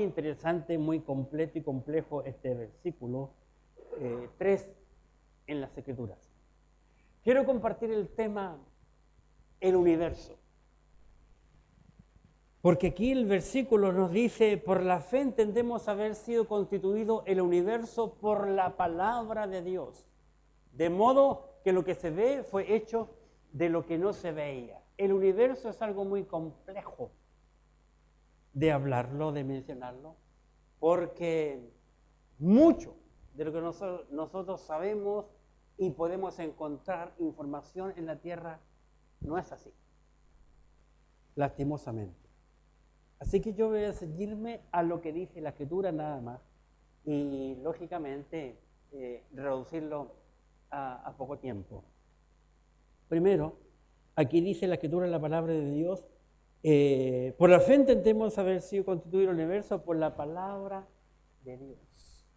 interesante, muy completo y complejo este versículo 3 en las Escrituras. Quiero compartir el tema, el universo. Porque aquí el versículo nos dice, por la fe entendemos haber sido constituido el universo por la palabra de Dios. De modo que lo que se ve fue hecho de lo que no se veía. El universo es algo muy complejo de hablarlo, de mencionarlo, porque mucho de lo que nosotros sabemos y podemos encontrar información en la Tierra no es así, lastimosamente. Así que yo voy a seguirme a lo que dice la Escritura nada más y, lógicamente, reducirlo a poco tiempo. Primero, aquí dice la Escritura, la palabra de Dios, por la fe entendemos haber sido constituido el universo por la palabra de Dios.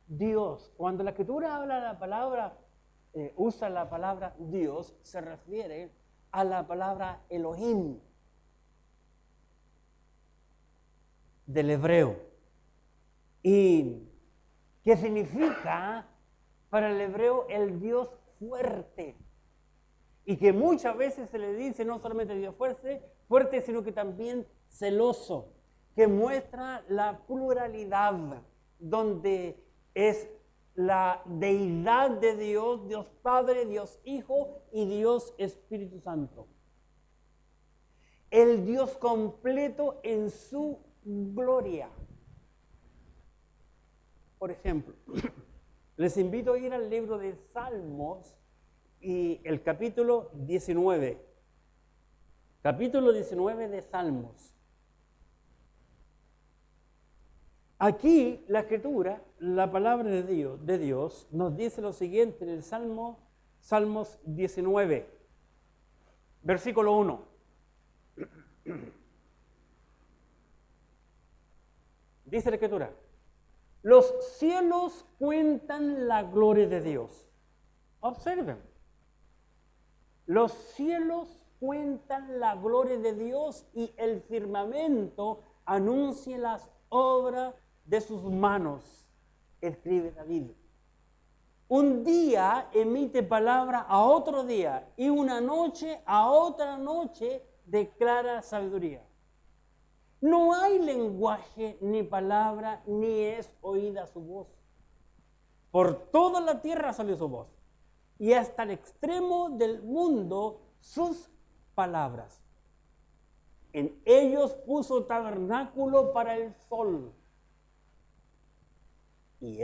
Dios, cuando la Escritura habla de la palabra, usa la palabra Dios, se refiere a la palabra Elohim, del hebreo, y que significa para el hebreo el Dios fuerte, y que muchas veces se le dice no solamente Dios fuerte, sino que también celoso, que muestra la pluralidad, donde es la deidad de Dios, Dios Padre, Dios Hijo y Dios Espíritu Santo. El Dios completo en su gloria. Por ejemplo, les invito a ir al libro de Salmos y el capítulo 19. Capítulo 19 de Salmos. Aquí la Escritura, la palabra de Dios nos dice lo siguiente en el Salmos 19, versículo 1. Dice la Escritura, los cielos cuentan la gloria de Dios. Observen, los cielos cuentan la gloria de Dios y el firmamento anuncia las obras de sus manos, escribe David. Un día emite palabra a otro día y una noche a otra noche declara sabiduría. No hay lenguaje ni palabra, ni es oída su voz. Por toda la tierra salió su voz, y hasta el extremo del mundo sus palabras. En ellos puso tabernáculo para el sol. Y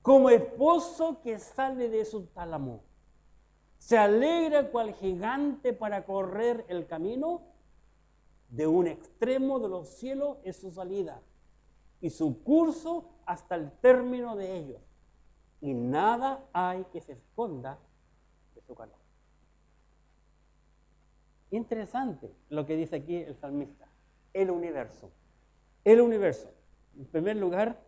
como esposo que sale de su tálamo, se alegra cual gigante para correr el camino. De un extremo de los cielos es su salida, y su curso hasta el término de ellos, y nada hay que se esconda de su calor. Interesante lo que dice aquí el salmista. El universo. El universo. En primer lugar,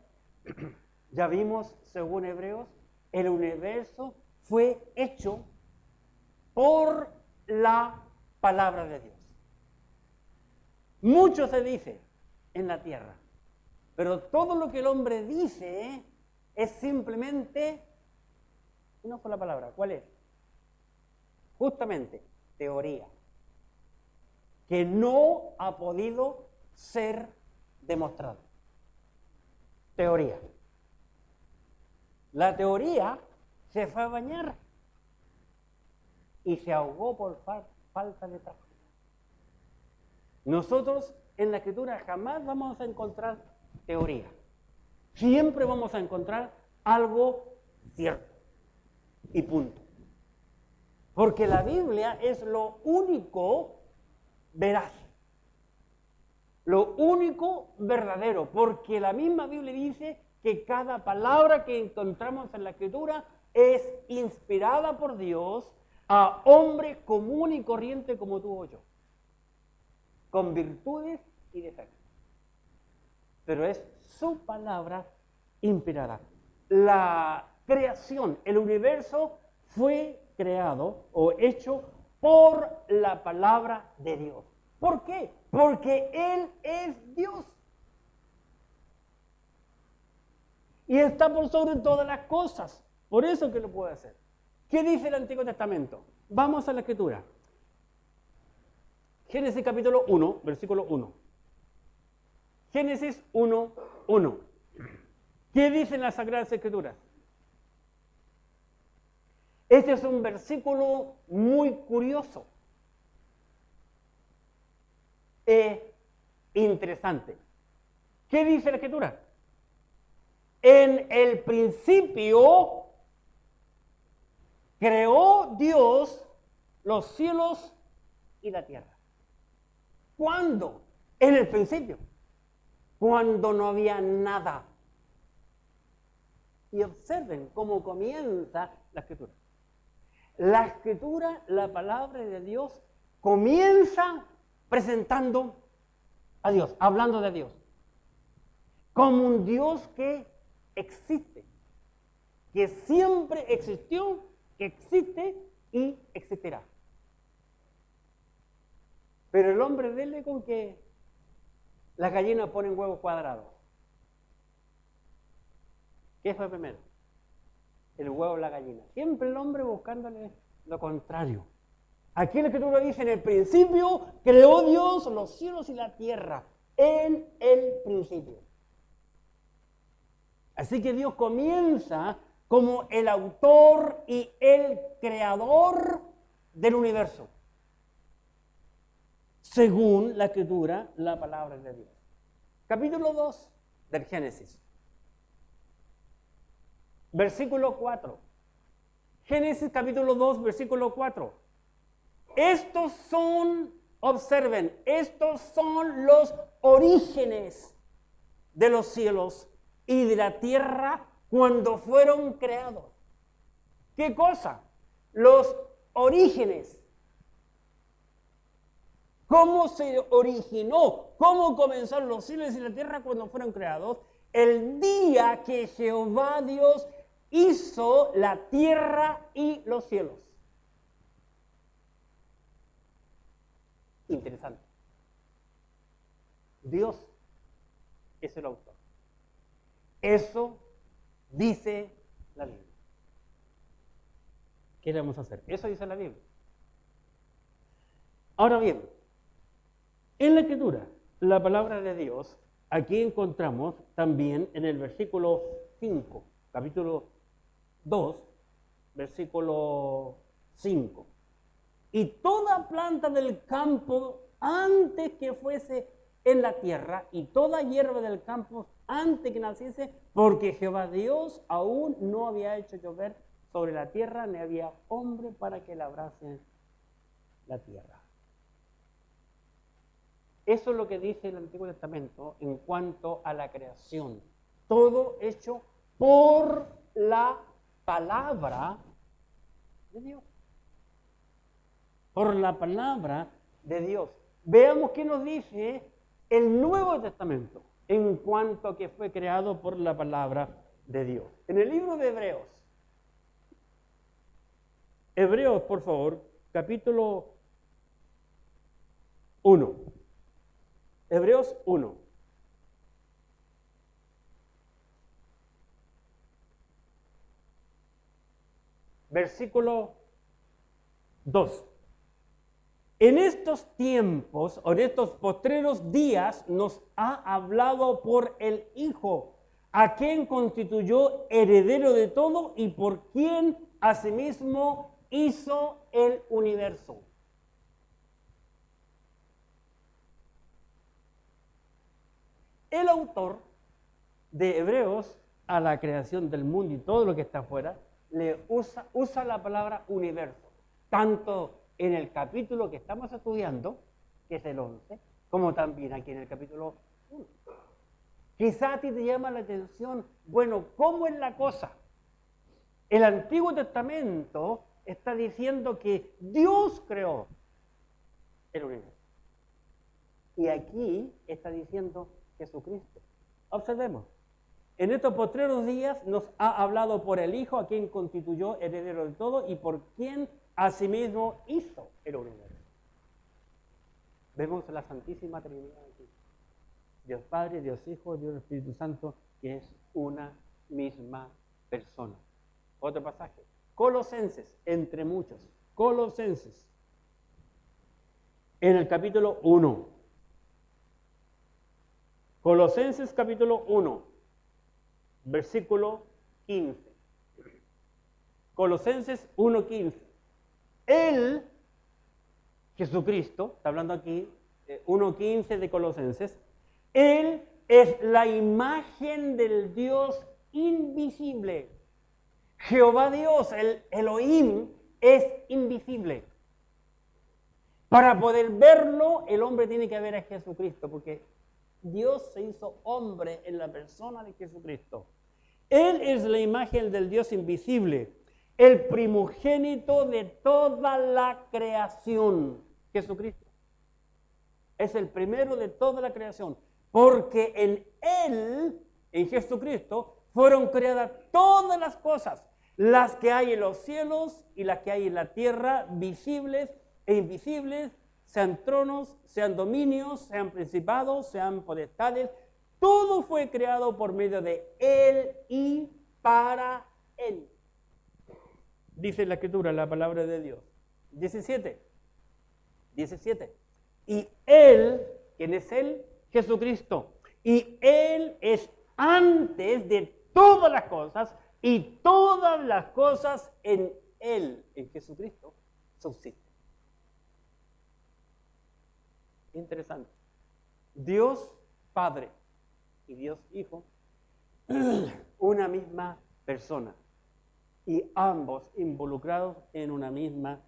ya vimos, según Hebreos, el universo fue hecho por la palabra de Dios. Mucho se dice en la tierra, pero todo lo que el hombre dice es simplemente una sola palabra. ¿Cuál es? Justamente, teoría, que no ha podido ser demostrada. Teoría. La teoría se fue a bañar y se ahogó por falta de práctica. Nosotros en la Escritura jamás vamos a encontrar teoría. Siempre vamos a encontrar algo cierto y punto. Porque la Biblia es lo único veraz, lo único verdadero, porque la misma Biblia dice que cada palabra que encontramos en la Escritura es inspirada por Dios a hombre común y corriente como tú o yo, con virtudes y defectos. Pero es su palabra inspirada. La creación, el universo fue creado o hecho por la palabra de Dios. ¿Por qué? Porque Él es Dios. y está por sobre todas las cosas. Por eso que lo puede hacer. ¿Qué dice el Antiguo Testamento? Vamos a la Escritura. Génesis capítulo 1, versículo 1. Génesis 1, 1. ¿Qué dicen las Sagradas Escrituras? Este es un versículo muy curioso e interesante. ¿Qué dice la Escritura? En el principio creó Dios los cielos y la tierra. ¿Cuándo? En el principio. Cuando no había nada. Y observen cómo comienza la Escritura. La Escritura, la palabra de Dios, comienza presentando a Dios, hablando de Dios, como un Dios que existe, que siempre existió, que existe y existirá. Pero el hombre dele con que las gallinas ponen huevos cuadrados. ¿Qué fue primero? El huevo o la gallina. Siempre el hombre buscándole lo contrario. Aquí la Escritura dice, en el principio creó Dios los cielos y la tierra. En el principio. Así que Dios comienza como el autor y el creador del universo. Según la Escritura, la palabra de Dios. Capítulo 2 del Génesis. Versículo 4. Génesis capítulo 2, versículo 4. Estos son, observen, estos son los orígenes de los cielos y de la tierra cuando fueron creados. ¿Qué cosa? Los orígenes. ¿Cómo se originó? ¿Cómo comenzaron los cielos y la tierra cuando fueron creados? El día que Jehová Dios hizo la tierra y los cielos. Interesante. Dios es el autor. Eso dice la Biblia. ¿Qué le vamos a hacer? Eso dice la Biblia. Ahora bien, en la Escritura, la palabra de Dios, aquí encontramos también en el versículo 5, capítulo 2, versículo 5. Y toda planta del campo antes que fuese en la tierra, y toda hierba del campo antes que naciese, porque Jehová Dios aún no había hecho llover sobre la tierra, ni había hombre para que labrase la tierra. Eso es lo que dice el Antiguo Testamento en cuanto a la creación. Todo hecho por la palabra de Dios. Por la palabra de Dios. Veamos qué nos dice el Nuevo Testamento en cuanto a que fue creado por la palabra de Dios. En el libro de Hebreos. Hebreos, por favor, capítulo 1. Hebreos 1. Versículo 2. En estos tiempos, o en estos postreros días, nos ha hablado por el Hijo, a quien constituyó heredero de todo y por quien asimismo hizo el universo. El autor de Hebreos a la creación del mundo y todo lo que está afuera, le usa la palabra universo, tanto en el capítulo que estamos estudiando, que es el 11, como también aquí en el capítulo 1. Quizá a ti te llama la atención, bueno, ¿cómo es la cosa? El Antiguo Testamento está diciendo que Dios creó el universo. Y aquí está diciendo Jesucristo. Observemos. En estos postreros días nos ha hablado por el Hijo, a quien constituyó heredero de todo y por quien asimismo hizo el universo. Vemos la Santísima Trinidad aquí. Dios Padre, Dios Hijo, Dios Espíritu Santo, que es una misma persona. Otro pasaje. Colosenses, entre muchos. Colosenses. En el capítulo 1. Colosenses capítulo 1, versículo 15. Colosenses 1:15. Él, Jesucristo, está hablando aquí, 1:15 de Colosenses, Él es la imagen del Dios invisible. Jehová Dios, el Elohim, es invisible. Para poder verlo, el hombre tiene que ver a Jesucristo, porque Dios se hizo hombre en la persona de Jesucristo. Él es la imagen del Dios invisible, el primogénito de toda la creación. Jesucristo es el primero de toda la creación, porque en Él, en Jesucristo, fueron creadas todas las cosas, las que hay en los cielos y las que hay en la tierra, visibles e invisibles, sean tronos, sean dominios, sean principados, sean potestades. Todo fue creado por medio de Él y para Él. Dice la Escritura, la palabra de Dios. 17. Y Él, ¿quién es Él? Jesucristo. Y Él es antes de todas las cosas, y todas las cosas en Él, en Jesucristo, subsisten. Interesante. Dios Padre y Dios Hijo, una misma persona, y ambos involucrados en una misma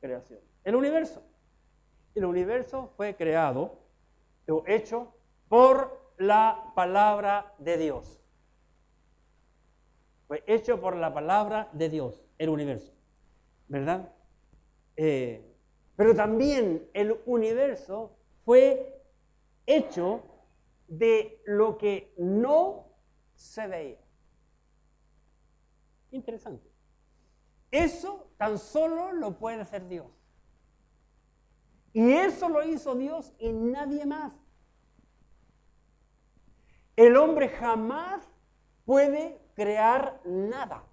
creación. El universo fue creado o hecho por la palabra de Dios. Fue hecho por la palabra de Dios, el universo, ¿verdad? Pero también el universo fue hecho de lo que no se veía. Interesante. Eso tan solo lo puede hacer Dios. Y eso lo hizo Dios y nadie más. El hombre jamás puede crear nada.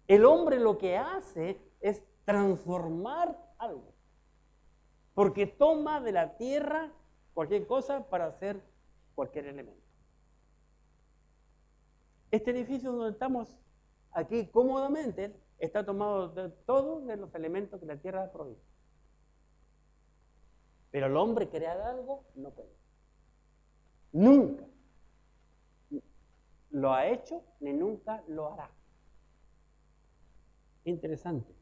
El hombre lo que hace es transformar algo. Porque toma de la tierra cualquier cosa para hacer cualquier elemento. Este edificio donde estamos aquí cómodamente está tomado de todos los elementos que la tierra ha provisto. Pero el hombre crear algo no puede. Nunca lo ha hecho ni nunca lo hará. Interesante.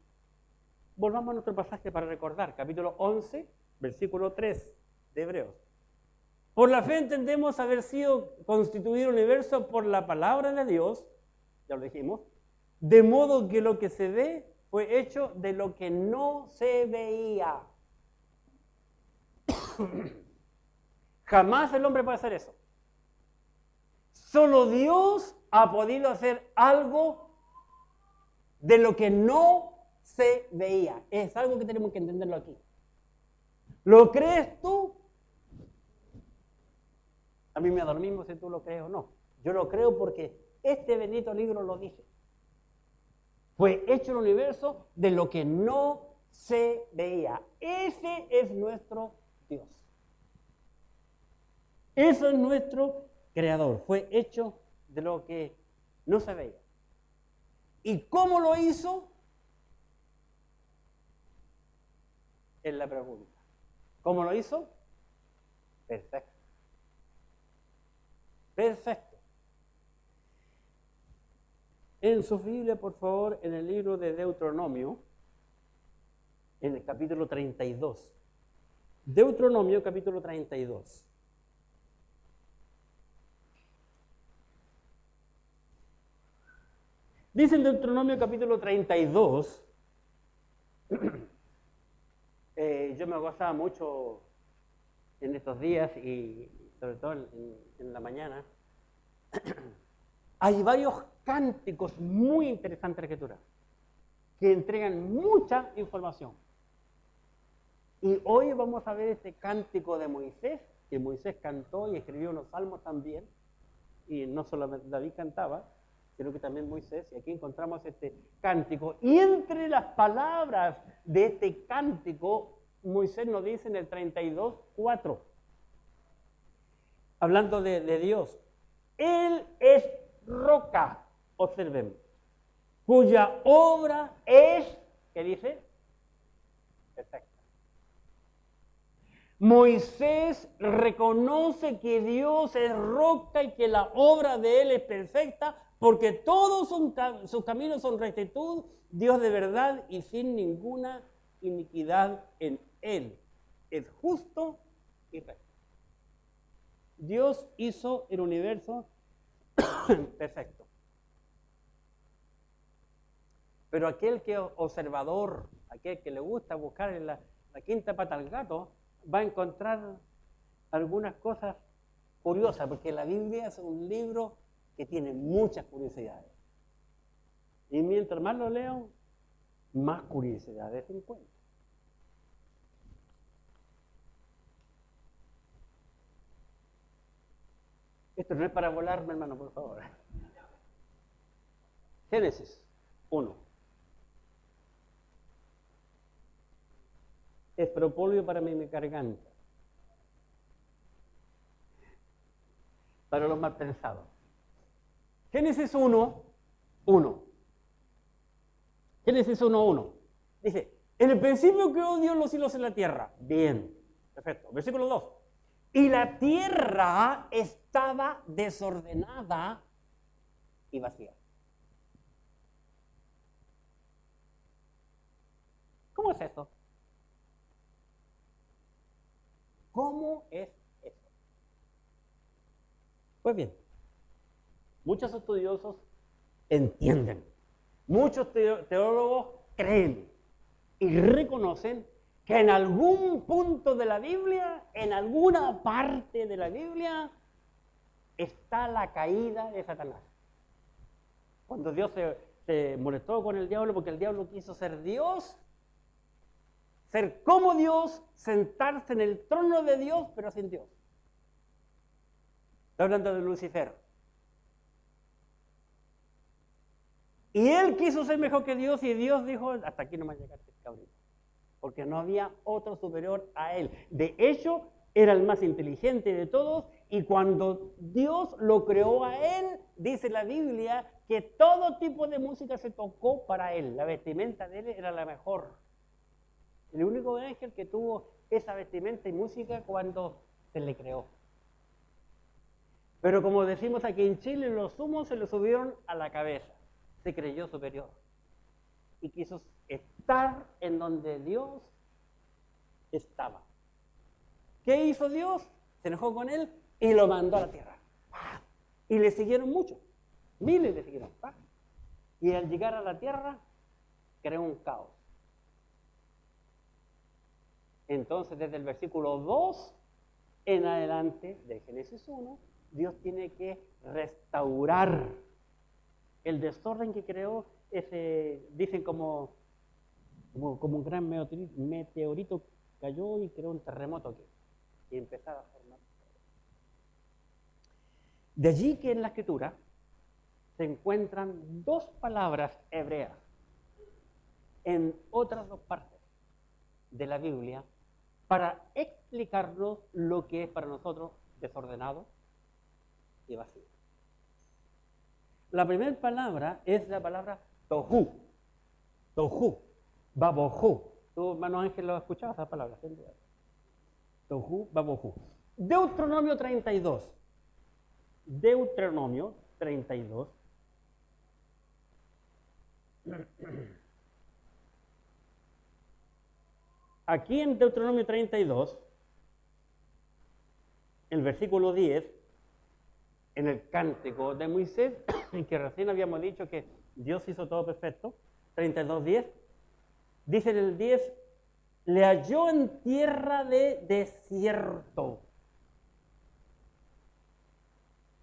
Volvamos a nuestro pasaje para recordar, capítulo 11, versículo 3 de Hebreos. Por la fe entendemos haber sido constituido el universo por la palabra de Dios, ya lo dijimos, de modo que lo que se ve fue hecho de lo que no se veía. Jamás el hombre puede hacer eso. Solo Dios ha podido hacer algo de lo que no se veía. Es algo que tenemos que entenderlo aquí. ¿Lo crees tú? A mí me da lo mismo si tú lo crees o no. Yo lo creo porque este bendito libro lo dice. Fue hecho el universo de lo que no se veía. Ese es nuestro Dios. Eso es nuestro creador. Fue hecho de lo que no se veía. ¿Y cómo lo hizo? Es la pregunta. ¿Cómo lo hizo? Perfecto. Perfecto. En su Biblia, por favor, en el libro de Deuteronomio, en el capítulo 32. Deuteronomio, capítulo 32. Dice en Deuteronomio, capítulo 32, yo me gozaba mucho en estos días y sobre todo en la mañana. Hay varios cánticos muy interesantes de la Escritura que entregan mucha información. Y hoy vamos a ver este cántico de Moisés, que Moisés cantó y escribió los salmos también, y no solamente David cantaba, sino que también Moisés, y aquí encontramos este cántico, y entre las palabras de este cántico, Moisés nos dice en el 32:4, hablando de Dios, Él es roca, observen, cuya obra es, ¿qué dice? Perfecta. Moisés reconoce que Dios es roca y que la obra de Él es perfecta, porque todos sus caminos son rectitud, Dios de verdad y sin ninguna iniquidad en Él. Es justo y recto. Dios hizo el universo perfecto. Pero aquel que es observador, aquel que le gusta buscar en la quinta pata al gato, va a encontrar algunas cosas curiosas, porque la Biblia es un libro que tiene muchas curiosidades. Y mientras más lo leo, más curiosidades encuentro. Esto no es para volarme, hermano, por favor. Génesis 1. Es propóleo para mi garganta. Para los mal pensados. Génesis 1:1. Génesis 1:1. Dice, en el principio creó Dios los cielos y la tierra. Bien, perfecto. Versículo 2. Y la tierra estaba desordenada y vacía. ¿Cómo es eso? ¿Cómo es eso? Pues bien, muchos estudiosos entienden, muchos teólogos creen y reconocen que en algún punto de la Biblia, en alguna parte de la Biblia, está la caída de Satanás. Cuando Dios se molestó con el diablo porque el diablo quiso ser Dios, ser como Dios, sentarse en el trono de Dios, pero sin Dios. Está hablando de Lucifer. Y él quiso ser mejor que Dios y Dios dijo, hasta aquí no me llegaste, cabrito. Porque no había otro superior a él. De hecho, era el más inteligente de todos y cuando Dios lo creó a él, dice la Biblia que todo tipo de música se tocó para él. La vestimenta de él era la mejor. El único ángel que tuvo esa vestimenta y música cuando se le creó. Pero como decimos aquí en Chile, los humos se le subieron a la cabeza. Se creyó superior. Y quiso estar en donde Dios estaba. ¿Qué hizo Dios? Se enojó con él y lo mandó a la tierra. Y le siguieron muchos. Miles le siguieron. Y al llegar a la tierra, creó un caos. Entonces, desde el versículo 2 en adelante de Génesis 1, Dios tiene que restaurar el desorden que creó, dicen como un gran meteorito cayó y creó un terremoto aquí. Y empezaba a formar. De allí que en la Escritura se encuentran dos palabras hebreas en otras dos partes de la Biblia para explicarnos lo que es para nosotros desordenado y vacío. La primera palabra es la palabra tohu. Tohu. Babohu. ¿Tú, hermano Ángel, lo has escuchado esa palabra? Tohu, babohu. Deuteronomio 32. Deuteronomio 32. Aquí en Deuteronomio 32, el versículo 10, en el cántico de Moisés, en que recién habíamos dicho que Dios hizo todo perfecto, 32:10, dice en el 10, le halló en tierra de desierto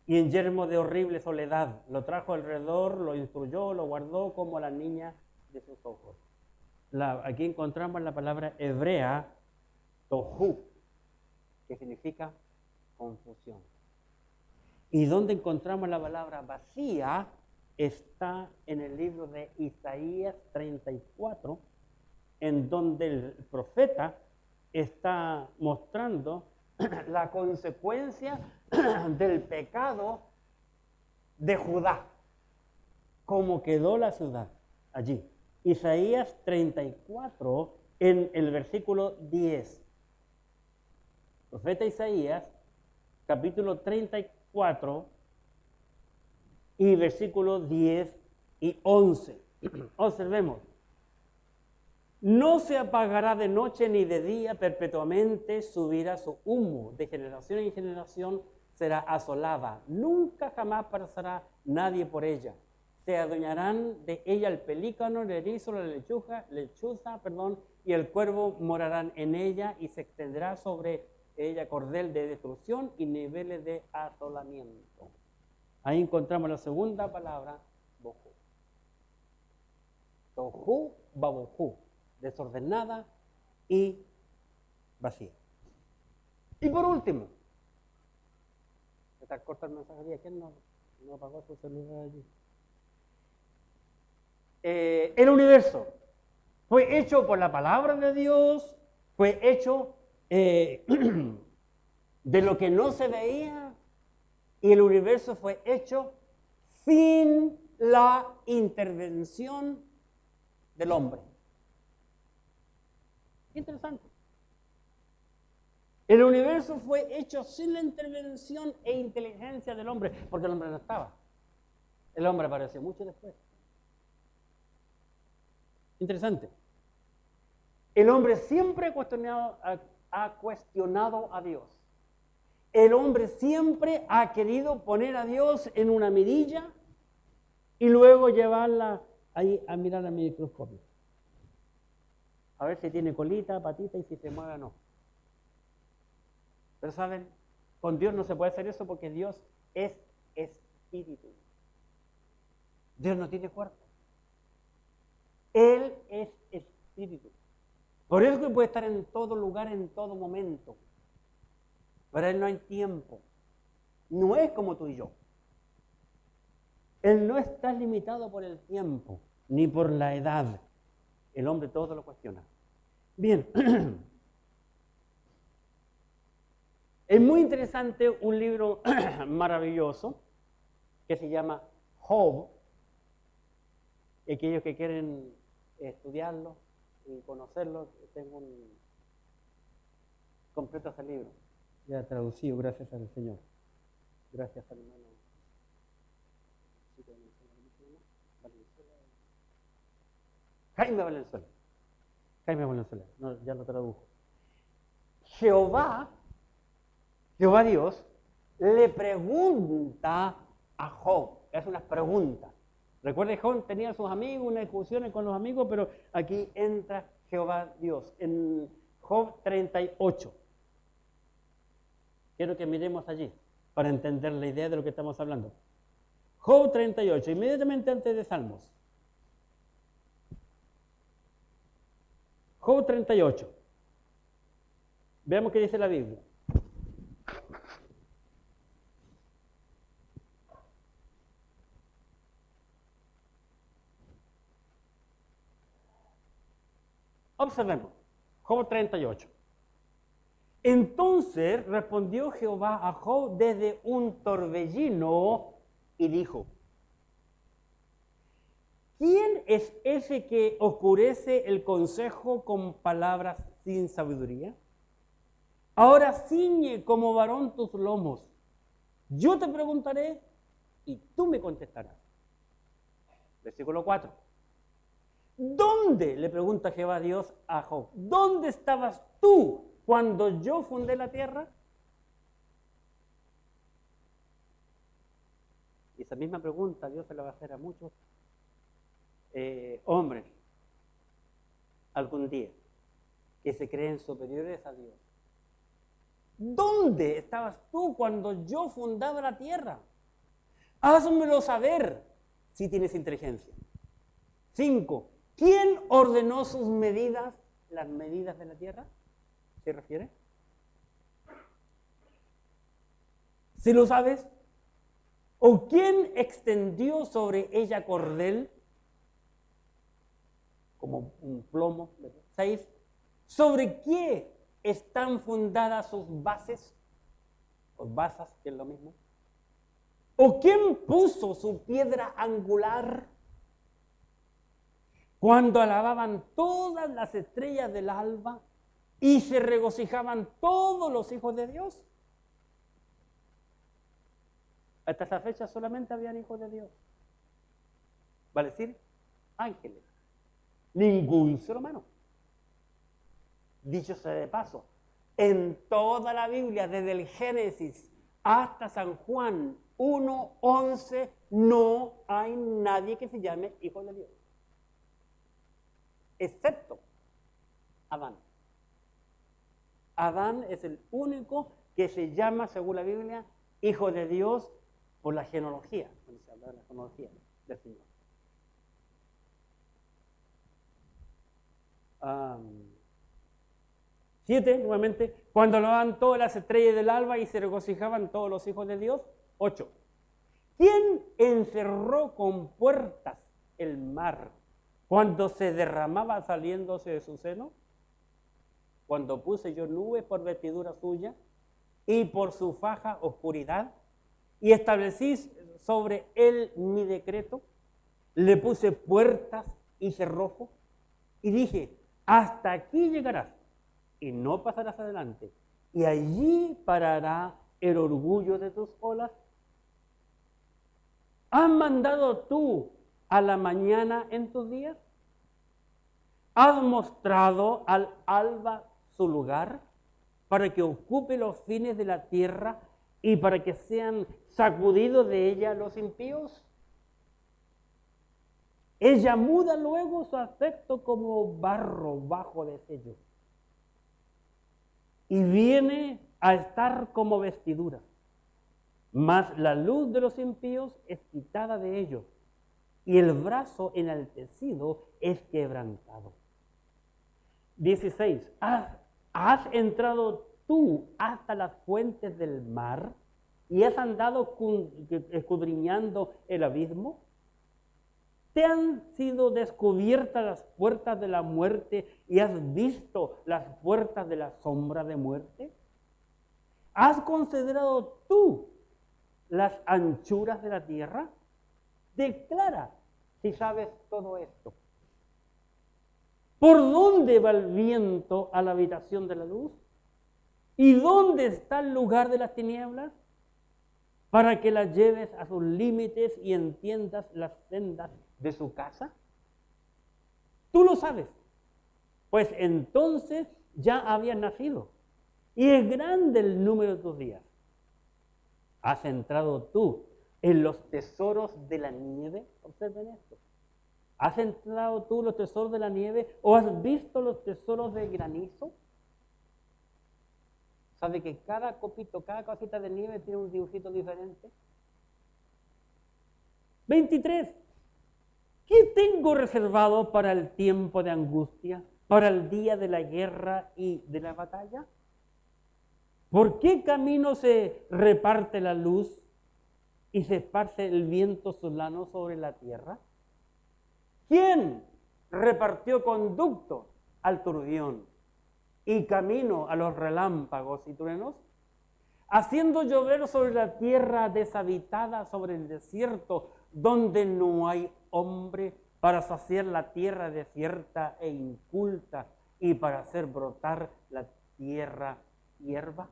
y en yermo de horrible soledad, lo trajo alrededor, lo instruyó, lo guardó como a la niña de sus ojos. Aquí encontramos la palabra hebrea, tohu, que significa confusión. Y donde encontramos la palabra vacía está en el libro de Isaías 34, en donde el profeta está mostrando la consecuencia del pecado de Judá, cómo quedó la ciudad allí. Isaías 34, en el versículo 10. Profeta Isaías, capítulo 34, y versículos 10 y 11. Observemos. No se apagará de noche ni de día, perpetuamente subirá su humo, de generación en generación será asolada. Nunca jamás pasará nadie por ella. Se adueñarán de ella el pelícano, el erizo, la lechuza, y el cuervo morarán en ella, y se extenderá sobre ella cordel de destrucción y niveles de asolamiento. Ahí encontramos la segunda palabra, bohu. Tohu, babohu, desordenada y vacía. Y por último, está corto el mensaje, ¿quién no apagó su celular allí? El universo fue hecho por la palabra de Dios, fue hecho de lo que no se veía, y el universo fue hecho sin la intervención del hombre. Interesante. El universo fue hecho sin la intervención e inteligencia del hombre, porque el hombre no estaba. El hombre apareció mucho después. Interesante. El hombre siempre ha cuestionado a Dios. El hombre siempre ha querido poner a Dios en una mirilla y luego llevarla ahí a mirar al microscopio. A ver si tiene colita, patita y si se mueve o no. Pero saben, con Dios no se puede hacer eso porque Dios es espíritu. Dios no tiene cuerpo. Él es espíritu. Por eso que puede estar en todo lugar, en todo momento. Para Él no hay tiempo. No es como tú y yo. Él no está limitado por el tiempo, ni por la edad. El hombre todo lo cuestiona. Bien. Es muy interesante un libro maravilloso que se llama Job. Aquellos que quieren estudiarlo y conocerlo, tengo un completo ese libro. Ya traducido, gracias al Señor. Gracias al hermano. Jaime Valenzuela. No, ya lo tradujo. Jehová Dios, le pregunta a Job. Es una pregunta. Recuerden, Job tenía sus amigos, unas discusiones con los amigos, pero aquí entra Jehová Dios. En Job 38. Quiero que miremos allí para entender la idea de lo que estamos hablando. Job 38, inmediatamente antes de Salmos. Job 38. Veamos qué dice la Biblia. Observemos, Job 38. Entonces respondió Jehová a Job desde un torbellino y dijo: ¿quién es ese que oscurece el consejo con palabras sin sabiduría? Ahora ciñe como varón tus lomos. Yo te preguntaré y tú me contestarás. Versículo 4. ¿Dónde, le pregunta Jehová Dios a Job, dónde estabas tú cuando yo fundé la tierra? Y esa misma pregunta Dios se la va a hacer a muchos hombres algún día que se creen superiores a Dios. ¿Dónde estabas tú cuando yo fundaba la tierra? Házmelo saber si tienes inteligencia. 5. ¿Quién ordenó sus medidas, las medidas de la tierra? refiere? Si lo sabes, ¿O quién extendió sobre ella cordel? Como un plomo. 6. ¿Sobre qué están fundadas sus bases? O basas, que es lo mismo. ¿O quién puso su piedra angular? Cuando alababan todas las estrellas del alba y se regocijaban todos los hijos de Dios. Hasta esa fecha solamente habían hijos de Dios. Vale decir, ángeles. Ningún ser humano. Dicho sea de paso, en toda la Biblia, desde el Génesis hasta San Juan 1:11, no hay nadie que se llame hijo de Dios. Excepto Adán. Adán es el único que se llama, según la Biblia, hijo de Dios por la genealogía, cuando se habla de la genealogía del Señor. 7, nuevamente, cuando alababan todas las estrellas del alba y se regocijaban todos los hijos de Dios. 8. ¿Quién encerró con puertas el mar cuando se derramaba saliéndose de su seno? Cuando puse yo nubes por vestidura suya y por su faja oscuridad, y establecí sobre él mi decreto, le puse puertas y cerrojos, y dije, hasta aquí llegarás, y no pasarás adelante, y allí parará el orgullo de tus olas. ¿Has mandado tú a la mañana en tus días? ¿Has mostrado al alba su lugar para que ocupe los fines de la tierra y para que sean sacudidos de ella los impíos? Ella muda luego su aspecto como barro bajo de sello y viene a estar como vestidura. Mas la luz de los impíos es quitada de ellos y el brazo enaltecido es quebrantado. 16. ¿Has entrado tú hasta las fuentes del mar y has andado escudriñando el abismo? ¿Te han sido descubiertas las puertas de la muerte y has visto las puertas de la sombra de muerte? ¿Has considerado tú las anchuras de la tierra? Declara si sabes todo esto. ¿Por dónde va el viento a la habitación de la luz? ¿Y dónde está el lugar de las tinieblas? Para que las lleves a sus límites y entiendas las sendas de su casa. Tú lo sabes, pues entonces ya habías nacido y es grande el número de tus días. ¿Has entrado tú en los tesoros de la nieve? Observen esto. ¿Has entrado tú en los tesoros de la nieve o has visto los tesoros de granizo? ¿Sabe que cada copito, cada cosita de nieve tiene un dibujito diferente? 23. ¿Qué tengo reservado para el tiempo de angustia, para el día de la guerra y de la batalla? ¿Por qué camino se reparte la luz y se esparce el viento solano sobre la tierra? ¿Quién repartió conducto al turbión y camino a los relámpagos y truenos? Haciendo llover sobre la tierra deshabitada, sobre el desierto, donde no hay hombre, para saciar la tierra desierta e inculta y para hacer brotar la tierra hierba.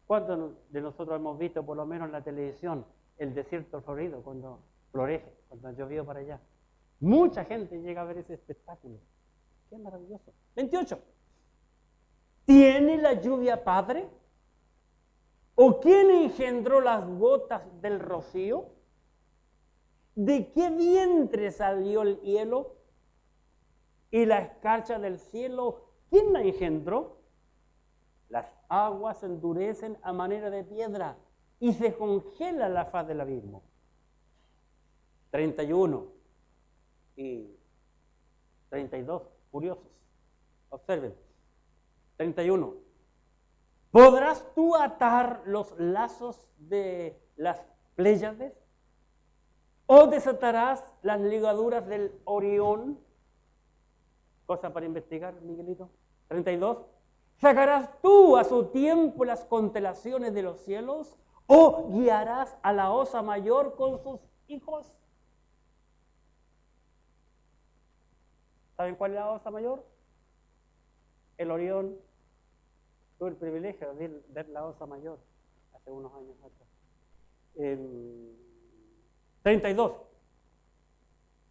¿Cuántos de nosotros hemos visto, por lo menos en la televisión, el desierto florido cuando florece, cuando ha llovido para allá? Mucha gente llega a ver ese espectáculo. ¡Qué maravilloso! 28. ¿Tiene la lluvia padre? ¿O quién engendró las gotas del rocío? ¿De qué vientre salió el hielo? ¿Y la escarcha del cielo, quién la engendró? Las aguas se endurecen a manera de piedra y se congela la faz del abismo. 31 y 32, curiosos. Observen. 31. ¿Podrás tú atar los lazos de las Pléyades? ¿O desatarás las ligaduras del Orión? Cosa para investigar, Miguelito. 32. ¿Sacarás tú a su tiempo las constelaciones de los cielos? ¿O guiarás a la Osa Mayor con sus hijos? ¿Saben cuál es la Osa Mayor? El Orión. Tuve el privilegio de ver la Osa Mayor hace unos años atrás. 32.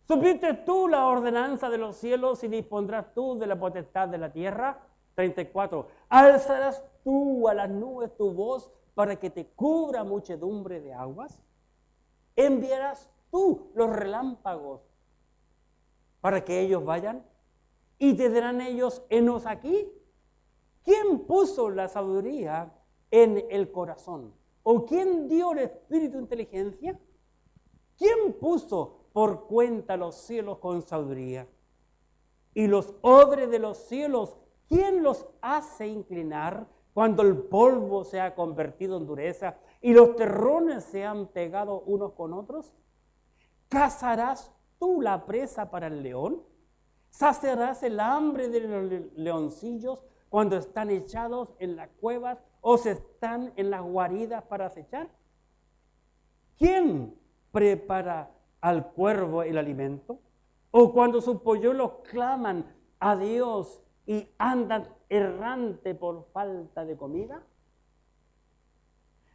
¿Supiste tú la ordenanza de los cielos y dispondrás tú de la potestad de la tierra? 34. ¿Alzarás tú a las nubes tu voz para que te cubra muchedumbre de aguas? ¿Enviarás tú los relámpagos para que ellos vayan? ¿Y te dirán ellos, henos aquí? ¿Quién puso la sabiduría en el corazón? ¿O quién dio el espíritu de inteligencia? ¿Quién puso por cuenta los cielos con sabiduría? Y los odres de los cielos, ¿quién los hace inclinar cuando el polvo se ha convertido en dureza y los terrones se han pegado unos con otros? ¿Cazarás tú la presa para el león? ¿Saciarás el hambre de los leoncillos cuando están echados en las cuevas o se están en las guaridas para acechar? ¿Quién prepara al cuervo el alimento? ¿O cuando sus polluelos claman a Dios y andan errante por falta de comida?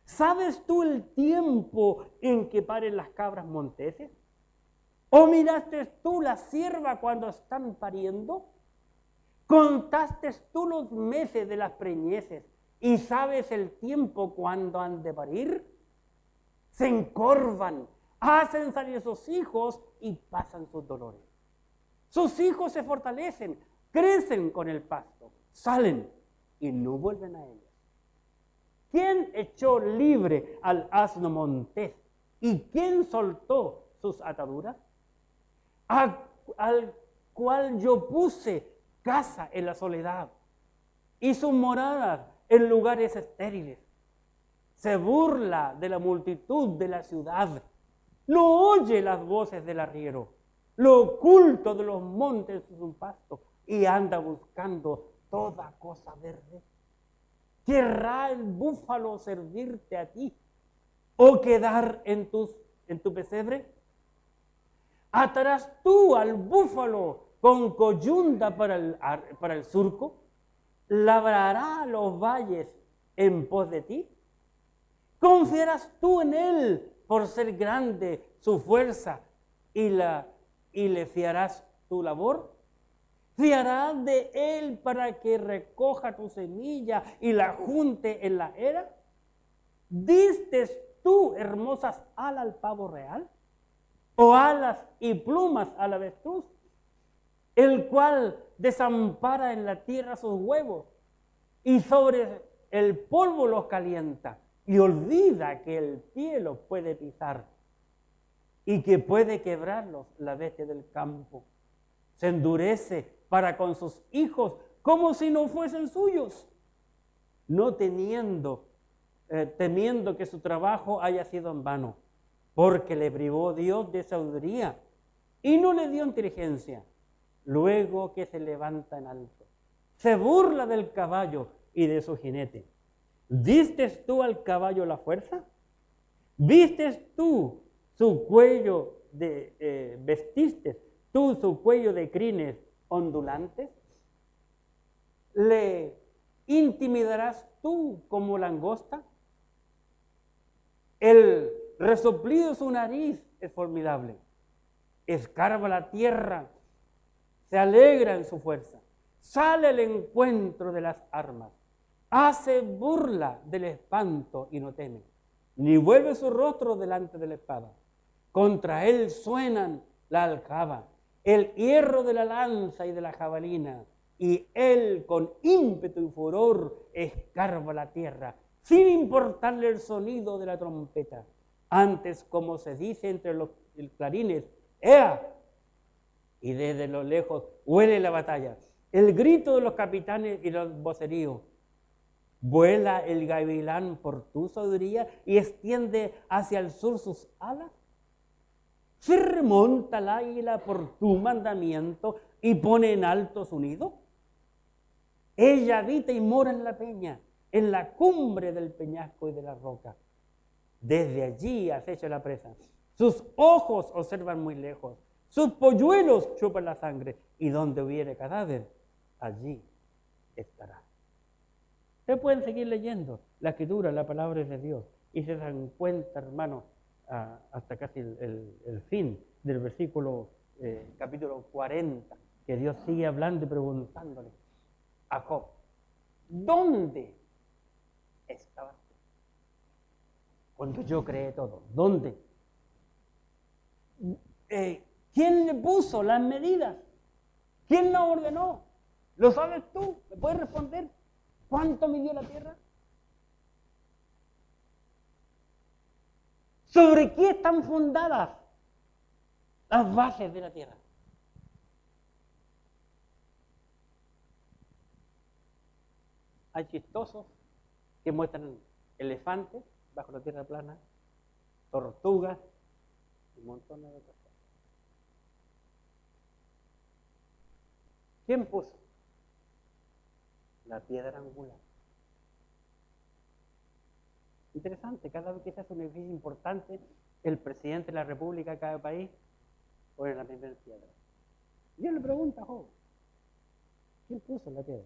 ¿Sabes tú el tiempo en que paren las cabras monteses? ¿O miraste tú la cierva cuando están pariendo? ¿Contaste tú los meses de las preñeces y sabes el tiempo cuando han de parir? Se encorvan, hacen salir sus hijos y pasan sus dolores. Sus hijos se fortalecen, crecen con el pasto, salen y no vuelven a ellos. ¿Quién echó libre al asno montés y quién soltó sus ataduras? Al cual yo puse casa en la soledad y sus moradas en lugares estériles. Se burla de la multitud de la ciudad, no oye las voces del arriero, lo oculto de los montes es un pasto y anda buscando toda cosa verde. ¿Querrá el búfalo servirte a ti o quedar en tu pesebre? ¿Atarás tú al búfalo con coyunda para el surco? ¿Labrará los valles en pos de ti? ¿Confiarás tú en él por ser grande su fuerza y le fiarás tu labor? ¿Fiarás de él para que recoja tu semilla y la junte en la era? ¿Distes tú hermosas alas al pavo real? ¿O alas y plumas al avestruz? El cual desampara en la tierra sus huevos y sobre el polvo los calienta y olvida que el pie los puede pisar y que puede quebrarlos la bestia del campo. Se endurece para con sus hijos como si no fuesen suyos, no temiendo que su trabajo haya sido en vano, porque le privó Dios de sabiduría y no le dio inteligencia. Luego que se levanta en alto, se burla del caballo y de su jinete. ¿Vistes tú al caballo la fuerza? ¿Vistes tú su cuello vestiste tú su cuello de crines ondulantes? ¿Le intimidarás tú como langosta? El resoplido de su nariz es formidable. Escarba la tierra, se alegra en su fuerza, sale al encuentro de las armas, hace burla del espanto y no teme, ni vuelve su rostro delante de la espada. Contra él suenan la aljaba, el hierro de la lanza y de la jabalina, y él con ímpetu y furor escarba la tierra, sin importarle el sonido de la trompeta. Antes, como se dice entre los clarines, ¡ea! Y desde lo lejos huele la batalla, el grito de los capitanes y los voceríos. ¿Vuela el gavilán por tu sabiduría y extiende hacia el sur sus alas? ¿Se remonta el águila por tu mandamiento y pone en alto su nido? Ella habita y mora en la peña, en la cumbre del peñasco y de la roca. Desde allí acecha la presa. Sus ojos observan muy lejos. Sus polluelos chupan la sangre. Y donde hubiere cadáver, allí estará. Ustedes pueden seguir leyendo la escritura, la palabra es de Dios. Y se dan cuenta, hermanos, hasta casi el fin del versículo capítulo 40, que Dios sigue hablando y preguntándole a Job, ¿dónde estabas tú cuando yo creé todo? ¿Dónde? ¿Quién le puso las medidas? ¿Quién lo ordenó? ¿Lo sabes tú? ¿Me puedes responder? ¿Cuánto midió la tierra? ¿Sobre qué están fundadas las bases de la tierra? Hay chistosos que muestran elefantes bajo la tierra plana, tortugas y un montón de otras cosas. ¿Quién puso la piedra angular? Interesante, cada vez que se hace un edificio importante, el presidente de la República de cada país pone la primera piedra. Dios le pregunta a Job, ¿quién puso la piedra?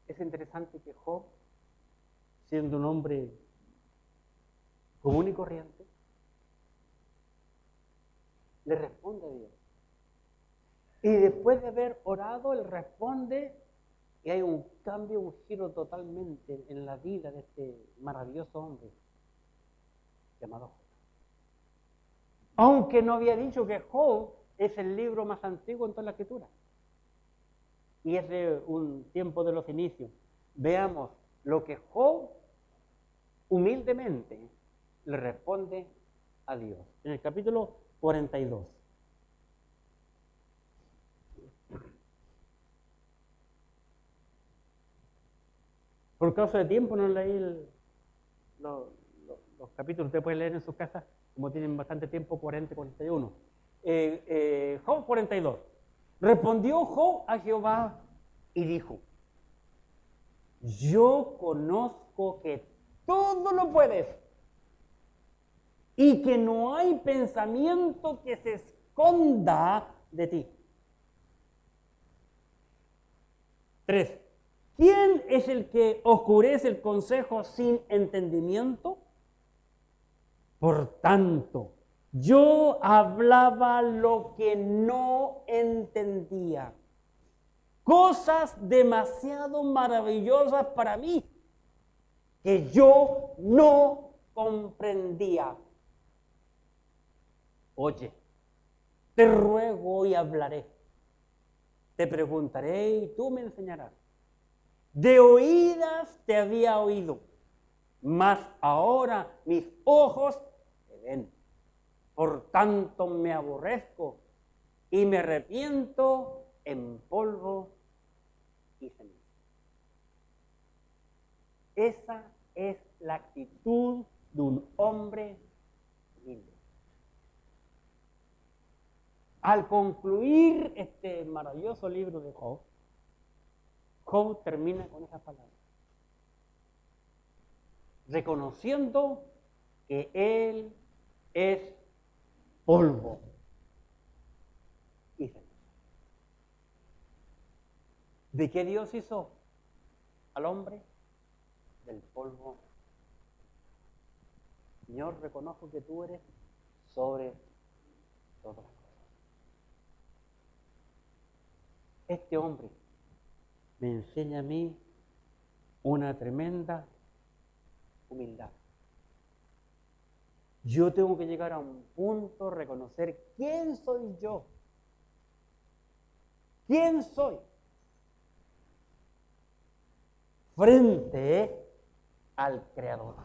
Es interesante que Job, siendo un hombre común y corriente, le responde a Dios. Y después de haber orado, él responde y hay un cambio, un giro totalmente en la vida de este maravilloso hombre llamado Job. Aunque no había dicho que Job es el libro más antiguo en toda la escritura. Y es de un tiempo de los inicios. Veamos lo que Job humildemente le responde a Dios. En el capítulo 42. Por causa de tiempo no leí los capítulos, ustedes pueden leer en sus casas, como tienen bastante tiempo, 40 y 41. Job 42. Respondió Job a Jehová y dijo, yo conozco que todo lo puedes y que no hay pensamiento que se esconda de ti. 3. ¿Quién es el que oscurece el consejo sin entendimiento? Por tanto, yo hablaba lo que no entendía. Cosas demasiado maravillosas para mí que yo no comprendía. Oye, te ruego y hablaré. Te preguntaré y tú me enseñarás. De oídas te había oído, mas ahora mis ojos te ven. Por tanto me aborrezco y me arrepiento en polvo y ceniza. Esa es la actitud de un hombre humilde. Al concluir este maravilloso libro de Job, Job termina con esas palabras, reconociendo que él es polvo y ceniza. ¿De qué Dios hizo al hombre? Del polvo. Señor, reconozco que tú eres sobre todas las cosas. Este hombre me enseña a mí una tremenda humildad. Yo tengo que llegar a un punto, reconocer quién soy yo. ¿Quién soy? Frente al Creador.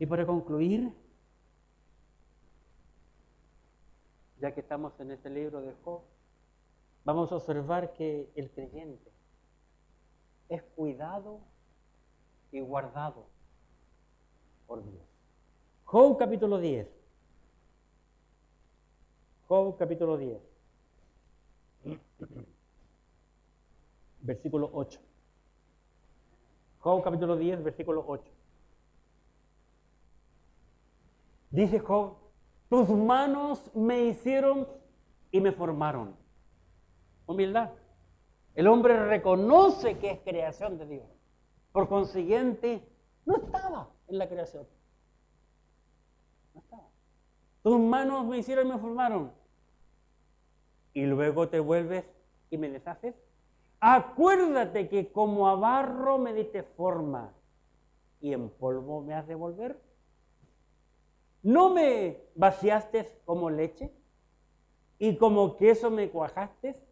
Y para concluir, ya que estamos en este libro de Job, vamos a observar que el creyente es cuidado y guardado por Dios. Job capítulo 10. Job capítulo 10. Versículo 8. Job capítulo 10, versículo 8. Dice Job, tus manos me hicieron y me formaron. Humildad. El hombre reconoce que es creación de Dios. Por consiguiente, no estaba en la creación. No estaba. Tus manos me hicieron y me formaron. Y luego te vuelves y me deshaces. Acuérdate que como a barro me diste forma y en polvo me has de volver. ¿No me vaciaste como leche y como queso me cuajaste?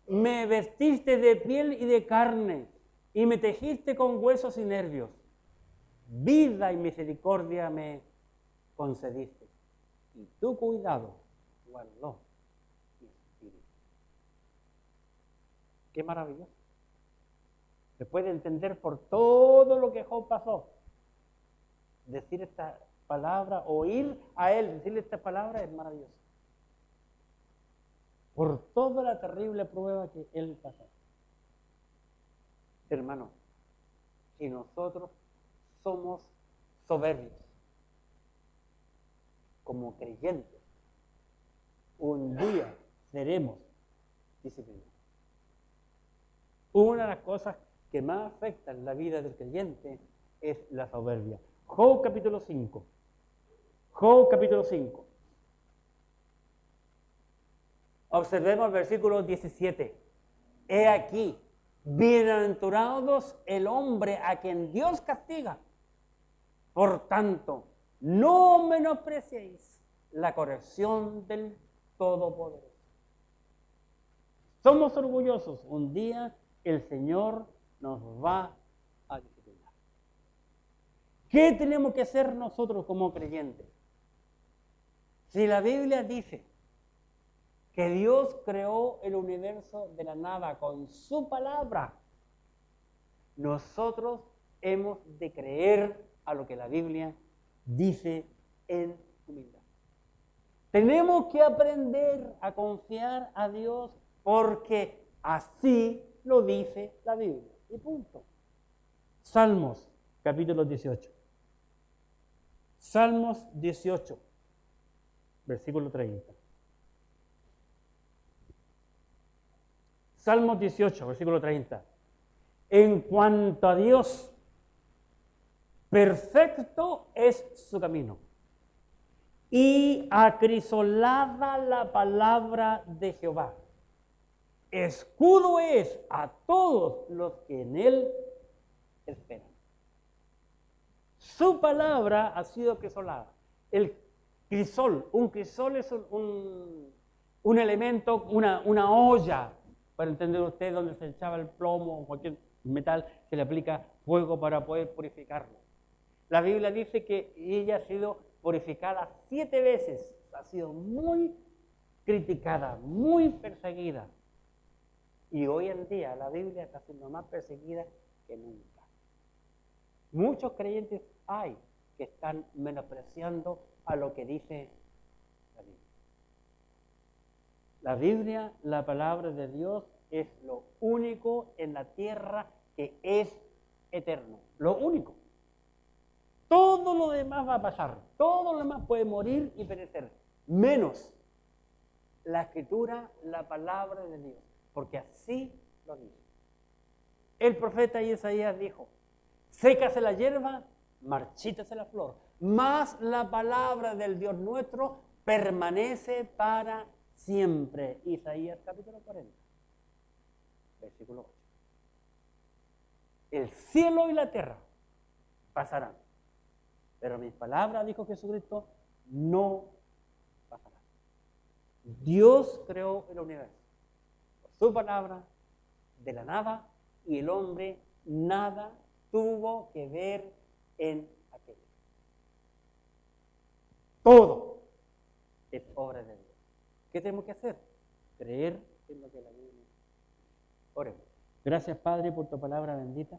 Me vestiste de piel y de carne y me tejiste con huesos y nervios. Vida y misericordia me concediste y tu cuidado guardó mi espíritu. Qué maravilloso. Se puede entender por todo lo que Job pasó. Decir esta palabra, oír a él decirle esta palabra es maravilloso. Por toda la terrible prueba que él pasó. Hermano, si nosotros somos soberbios, como creyentes, un día seremos disciplinados. Una de las cosas que más afectan la vida del creyente es la soberbia. Job capítulo 5. Job capítulo 5. Observemos el versículo 17. He aquí, bienaventurados el hombre a quien Dios castiga. Por tanto, no menospreciéis la corrección del Todopoderoso. Somos orgullosos. Un día el Señor nos va a disciplinar. ¿Qué tenemos que hacer nosotros como creyentes? Si la Biblia dice que Dios creó el universo de la nada con su palabra, nosotros hemos de creer a lo que la Biblia dice en humildad. Tenemos que aprender a confiar a Dios porque así lo dice la Biblia. Y punto. Salmos, capítulo 18. Salmos 18, versículo 30. Salmos 18, versículo 30. En cuanto a Dios, perfecto es su camino y acrisolada la palabra de Jehová. Escudo es a todos los que en él esperan. Su palabra ha sido acrisolada. El crisol, un crisol es un elemento, una olla, para entender usted, donde se echaba el plomo o cualquier metal, se le aplica fuego para poder purificarlo. La Biblia dice que ella ha sido purificada 7 veces, ha sido muy criticada, muy perseguida. Y hoy en día la Biblia está siendo más perseguida que nunca. Muchos creyentes hay que están menospreciando a lo que dice la Biblia. La Biblia, la palabra de Dios, es lo único en la tierra que es eterno. Lo único. Todo lo demás va a pasar. Todo lo demás puede morir y perecer. Menos la Escritura, la palabra de Dios. Porque así lo dice. El profeta Isaías dijo, sécase la hierba, marchítase la flor. Mas la palabra del Dios nuestro permanece para siempre. Isaías capítulo 40, versículo 8. El cielo y la tierra pasarán, pero mis palabras, dijo Jesucristo, no pasarán. Dios creó el universo por su palabra de la nada y el hombre nada tuvo que ver en aquello. Todo es obra de Dios. ¿Qué tenemos que hacer? Creer ¿Qué es lo que la Biblia? Oremos. Gracias, Padre, por tu palabra bendita.